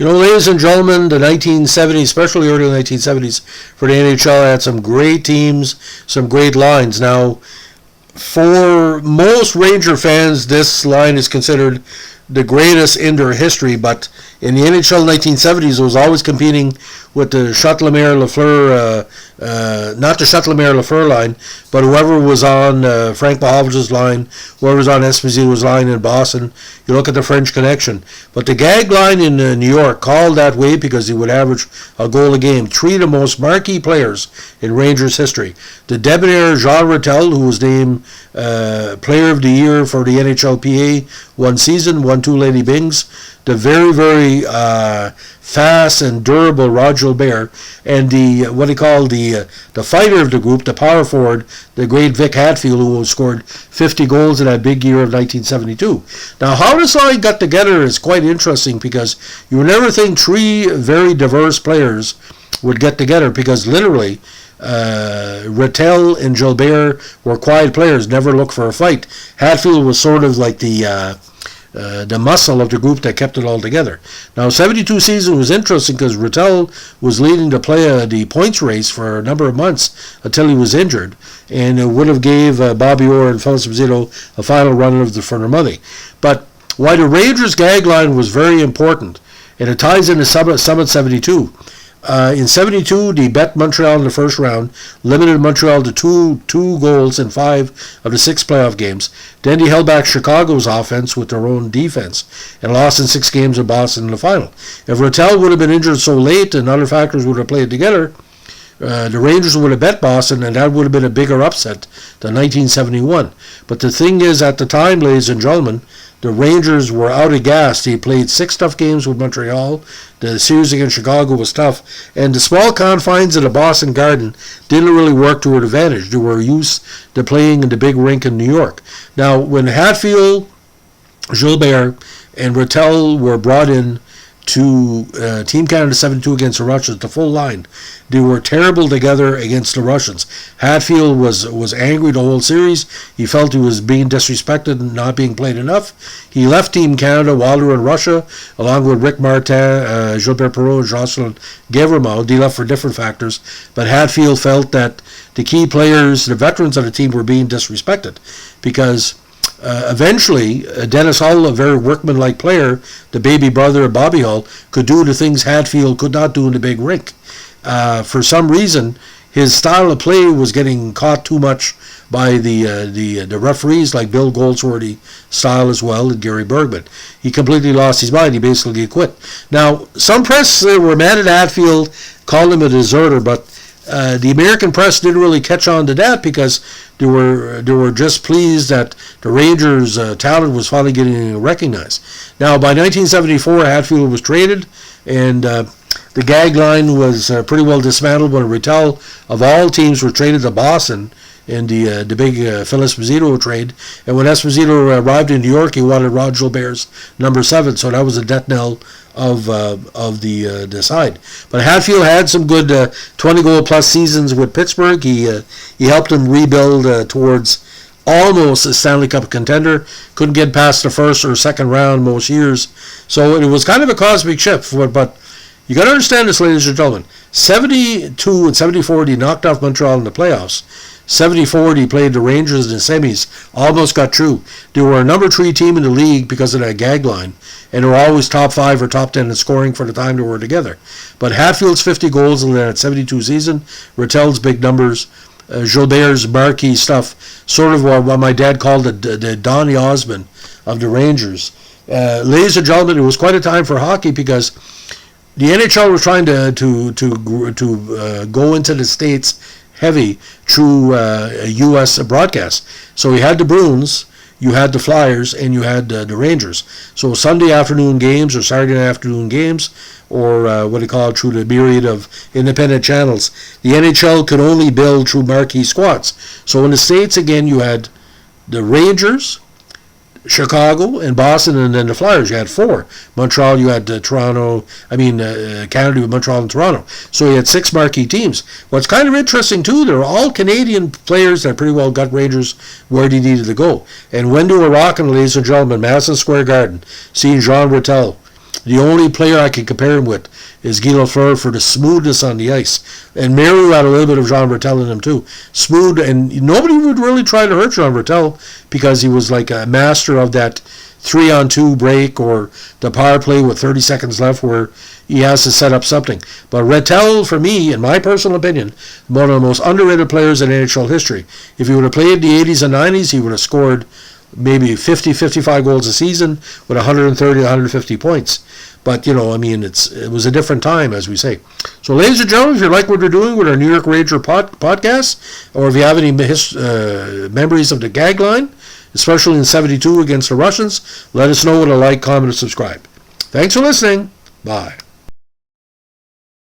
Ladies and gentlemen, the 1970s, especially early 1970s, for the NHL had some great teams, some great lines. Now, for most Ranger fans, this line is considered the greatest in their history, but in the NHL 1970s, it was always competing with the Châteaubriand-Lafleur, not the Châteaubriand-Lafleur line, but whoever was on Frank Mahovlich's line, whoever was on Esposito's line in Boston. You look at the French Connection. But the GAG line in New York, called that way because he would average a goal a game, three of the most marquee players in Rangers history. The debonair Jean Ratelle, who was named Player of the Year for the NHLPA one season, won 2 Lady Bings. The very, very fast and durable Rod Gilbert, and the fighter of the group, the power forward, the great Vic Hadfield, who scored 50 goals in that big year of 1972. Now, how this line got together is quite interesting because you would never think 3 very diverse players would get together, because literally Ratelle and Gilbert were quiet players, never looked for a fight. Hadfield was sort of like the muscle of the group that kept it all together. Now, 72 season was interesting because Ratelle was leading the points race for a number of months until he was injured, and it would have gave Bobby Orr and Phil Esposito a final run for their money. But why the Rangers GAG line was very important, and it ties into Summit 72. In 72, they bet Montreal in the first round, limited Montreal to two goals in 5 of the 6 playoff games. Then they held back Chicago's offense with their own defense and lost in 6 games in Boston in the final. If Ratelle would have been injured so late and other factors would have played together, the Rangers would have bet Boston, and that would have been a bigger upset than 1971. But the thing is, at the time, ladies and gentlemen, the Rangers were out of gas. They played 6 tough games with Montreal. The series against Chicago was tough. And the small confines of the Boston Garden didn't really work to their advantage. They were used to playing in the big rink in New York. Now, when Hadfield, Gilbert, and Ratelle were brought in to Team Canada 7-2 against the Russians, the full line, they were terrible together against the Russians. Hadfield was angry the whole series. He felt he was being disrespected and not being played enough. He left Team Canada while they were in Russia, along with Rick Martin, Gilbert Perreault, and Jocelyn Guévremont. They left for different factors, but Hadfield felt that the key players, the veterans of the team, were being disrespected because eventually, Dennis Hull, a very workmanlike player, the baby brother of Bobby Hull, could do the things Hadfield could not do in the big rink. For some reason, his style of play was getting caught too much by the referees, like Bill Goldsworthy style as well, and Gary Bergman. He completely lost his mind. He basically quit. Now, some press were mad at Hadfield, called him a deserter, but the American press didn't really catch on to that because they were just pleased that the Rangers' talent was finally getting recognized. Now, by 1974, Hadfield was traded, and the GAG line was pretty well dismantled when Ratelle, of all teams, were traded to Boston in the big Phil Esposito trade. And when Esposito arrived in New York, he wanted Rod Gilbert's number 7, so that was a death knell of the side. But Hadfield had some good 20-goal-plus seasons with Pittsburgh. He helped them rebuild towards almost a Stanley Cup contender. Couldn't get past the first or second round most years. So it was kind of a cosmic shift. But you got to understand this, ladies and gentlemen. 72 and 74, he knocked off Montreal in the playoffs. 74, he played the Rangers in the semis, almost got through. They were a number 3 team in the league because of that GAG line, and they were always top 5 or top 10 in scoring for the time they were together. But Hadfield's 50 goals in that 72 season, Ratelle's big numbers, Gilbert's marquee stuff, sort of what my dad called the Donny Osmond of the Rangers. Ladies and gentlemen, it was quite a time for hockey because the NHL was trying to go into the States heavy through U.S. broadcast. So you had the Bruins, you had the Flyers, and you had the Rangers. So Sunday afternoon games or Saturday afternoon games, or what they call it, through the myriad of independent channels, the NHL could only build through marquee squads. So in the States, again, you had the Rangers, Chicago, and Boston, and then the Flyers. You had 4. Montreal, you had Canada with Montreal and Toronto. So you had 6 marquee teams. What's kind of interesting, too, they're all Canadian players that pretty well got Rangers where they needed to go. And when they were rocking, ladies and gentlemen, Madison Square Garden, seeing Jean Ratelle The only player I can compare him with is Guy Lafleur for the smoothness on the ice. And Maru had a little bit of Jean Ratelle in him too. Smooth, and nobody would really try to hurt Jean Ratelle because he was like a master of that 3-on-2 break or the power play with 30 seconds left where he has to set up something. But Ratelle, for me, in my personal opinion, one of the most underrated players in NHL history. If he would have played the 80s and 90s, he would have scored maybe 50, 55 goals a season with 130, 150 points. But, you know, I mean, it was a different time, as we say. So, ladies and gentlemen, if you like what we're doing with our New York Ranger podcast, or if you have any memories of the GAG Line, especially in 72 against the Russians, let us know with a like, comment, and subscribe. Thanks for listening. Bye.